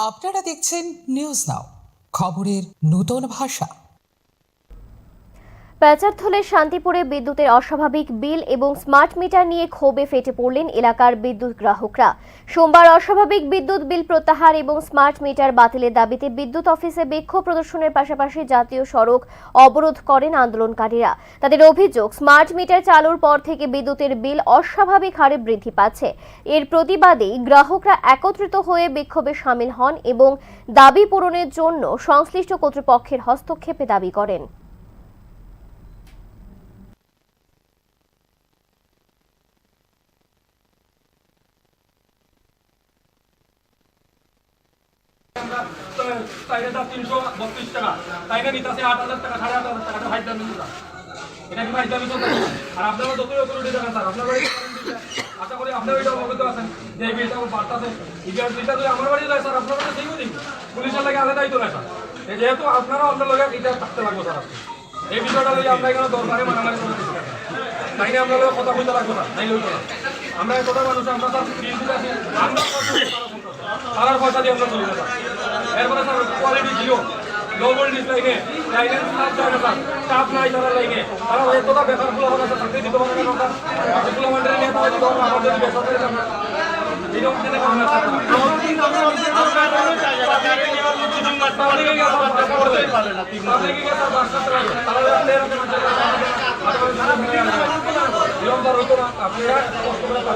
আপনারা দেখছেন news now, খবরের নতুন ভাষা। প্যাচারথলের শান্তিপুরে বিদ্যুতের অস্বাভাবিক বিল এবং স্মার্ট মিটার নিয়ে ক্ষোভে ফেটে পড়লেন এলাকার বিদ্যুৎ গ্রাহকরা। সোমবার অস্বাভাবিক বিদ্যুৎ বিল প্রত্যাহার এবং স্মার্ট মিটার বাতিলের দাবিতে বিদ্যুৎ অফিসে বিক্ষোভ প্রদর্শনের পাশাপাশি জাতীয় সড়ক অবরোধ করেন আন্দোলনকারীরা। তাদের অভিযোগ, স্মার্ট মিটার চালুর পর থেকে বিদ্যুতের বিল অস্বাভাবিক হারে বৃদ্ধি পাচ্ছে। এর প্রতিবাদেই গ্রাহকরা একত্রিত হয়ে বিক্ষোভে শামিল হন এবং দাবি পূরণের জন্য সংশ্লিষ্ট কর্তৃপক্ষের হস্তক্ষেপে দাবি করেন। টাকা তাই না নিতেছে 8,000 টাকা 8,500 টাকা হাইদার নিতে এটা কি হাইদার নিতে আর আপনারা যতই অথরিটি দেখান স্যার আপনারা আশা করি আপনারা এটা অবগত আছেন যে এই বিলটা বাড়তাছে এটা যদি আমার বাড়ি যায় স্যার আপনারা তো সেইও দিন পুলিশের লাগে আলাদাই তো না স্যার যেহেতু আপনারা আপনার লগে এটা থাকতে লাগবে স্যার এই বিষয়টা লইয়া আমরা এখানে দরকারে মানামারি করতে তাই না আপনারা কথা বলতে লাগবে না তাই লইতে আমরা এতটা মানুষ আমরা স্যার বিল দিতে আছি আমরা সারার পয়সা দিয়ে আমরা চলি না স্যার এরপরে sir quality zero low voltage লাইনে লাইনের স্টাফ যায় না স্যার স্টাফ নাই তারা লাইনে তারা এতটা বেকারগুলো হবে স্যার চাকরি দিতে পারে না স্যার এগুলো আমাদের নিয়ে তারা দিতে হবে আমাদের বেসরকারি এরকম দিনে কারণ না স্যার আপনারা